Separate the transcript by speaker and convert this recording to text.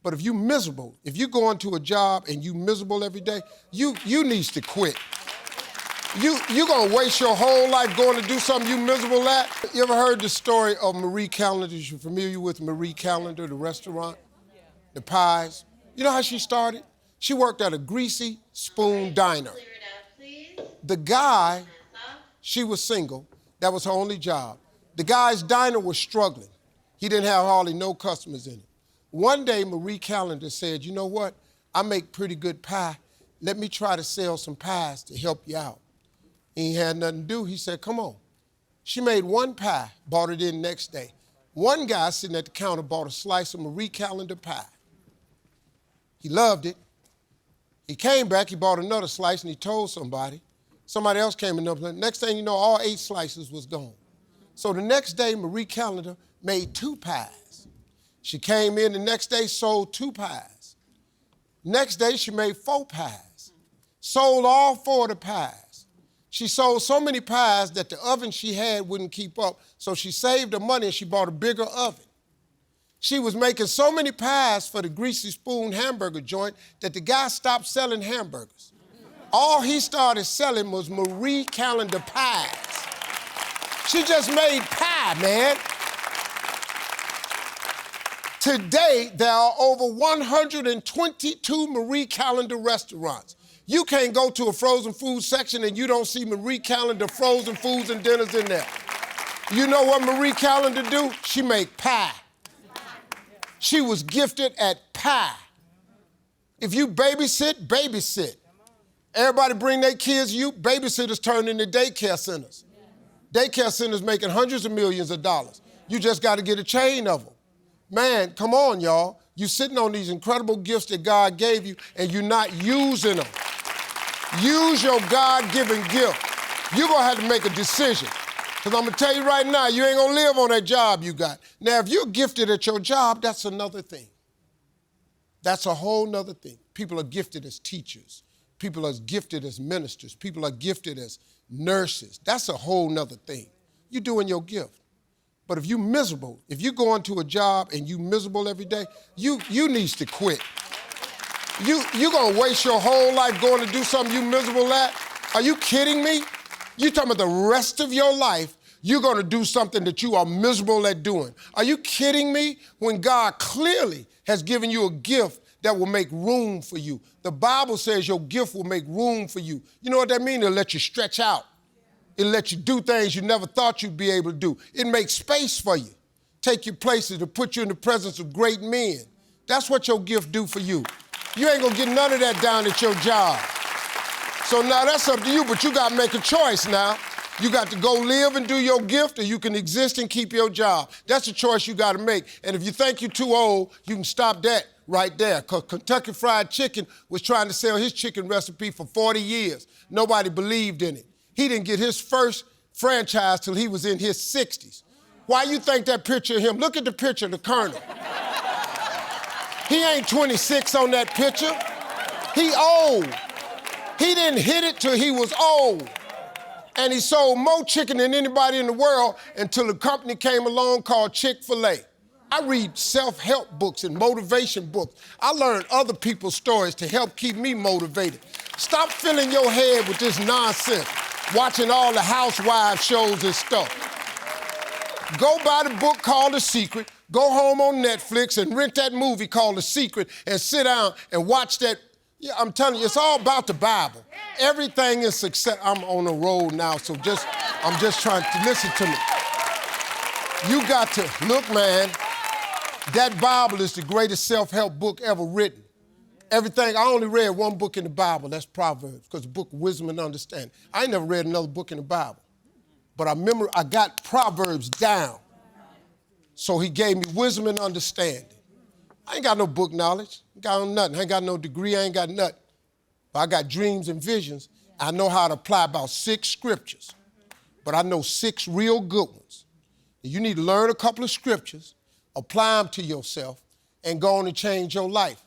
Speaker 1: But if you miserable, if you go into a job and you miserable every day, you needs to quit. You gonna waste your whole life going to do something you miserable at? You ever heard the story of Marie Callender? You familiar with Marie Callender, the restaurant? Yeah. The pies? You know how she started? She worked at a greasy spoon diner. The guy, she was single, that was her only job. The guy's diner was struggling. He didn't have hardly no customers in it. One day, Marie Callender said, you know what? I make pretty good pie. Let me try to sell some pies to help you out. He had nothing to do. He said, come on. She made one pie, bought it in next day. One guy sitting at the counter bought a slice of Marie Callender pie. He loved it. He came back, he bought another slice, and he told somebody. Somebody else came in. Next thing you know, all 8 slices was gone. So the next day, Marie Callender made 2 pies. She came in the next day, sold 2 pies. Next day, she made 4 pies. Sold all 4 of the pies. She sold so many pies that the oven she had wouldn't keep up, so she saved her money and she bought a bigger oven. She was making so many pies for the Greasy Spoon hamburger joint that the guy stopped selling hamburgers. All he started selling was Marie Callender pies. She just made pie, man. Today, there are over 122 Marie Callender restaurants. You can't go to a frozen food section and you don't see Marie Callender frozen foods and dinners in there. You know what Marie Callender do? She make pie. She was gifted at pie. If you babysit, babysit. Everybody bring their kids to you, babysitters turn into daycare centers. Daycare centers making hundreds of millions of dollars. You just got to get a chain of them. Man, come on, y'all. You're sitting on these incredible gifts that God gave you and you're not using them. Use your God-given gift. You're going to have to make a decision. Because I'm going to tell you right now, you ain't going to live on that job you got. Now, if you're gifted at your job, that's another thing. That's a whole nother thing. People are gifted as teachers. People are gifted as ministers. People are gifted as nurses. That's a whole nother thing. You're doing your gift. But if you're miserable, if you go into a job and you're miserable every day, you needs to quit. You're gonna waste your whole life going to do something you miserable at? Are you kidding me? You talking about the rest of your life, you're gonna do something that you are miserable at doing. Are you kidding me? When God clearly has given you a gift that will make room for you. The Bible says your gift will make room for you. You know what that means? It'll let you stretch out. It'll let you do things you never thought you'd be able to do. It makes space for you. Take you places to put you in the presence of great men. That's what your gift do for you. You ain't gonna get none of that down at your job. So now that's up to you, but you gotta make a choice now. You got to go live and do your gift, or you can exist and keep your job. That's a choice you gotta make. And if you think you're too old, you can stop that right there. Because Kentucky Fried Chicken was trying to sell his chicken recipe for 40 years. Nobody believed in it. He didn't get his first franchise till he was in his 60s. Why you think that picture of him? Look at the picture of the Colonel. He ain't 26 on that picture. He old. He didn't hit it till he was old. And he sold more chicken than anybody in the world until a company came along called Chick-fil-A. I read self-help books and motivation books. I learn other people's stories to help keep me motivated. Stop filling your head with this nonsense, watching all the housewives shows and stuff. Go buy the book called The Secret, go home on Netflix and rent that movie called The Secret and sit down and watch that. Yeah, I'm telling you, it's all about the Bible. Everything is success. I'm on the road now, so I'm just trying to listen to me. You got to, look, man, that Bible is the greatest self-help book ever written. Everything, I only read one book in the Bible, that's Proverbs, because the book of wisdom and understanding. I ain't never read another book in the Bible. But I got Proverbs down. So he gave me wisdom and understanding. I ain't got no book knowledge. I ain't got nothing. I ain't got no degree. I ain't got nothing. But I got dreams and visions. I know how to apply about 6 scriptures. But I know 6 real good ones. You need to learn a couple of scriptures, apply them to yourself, and go on and change your life.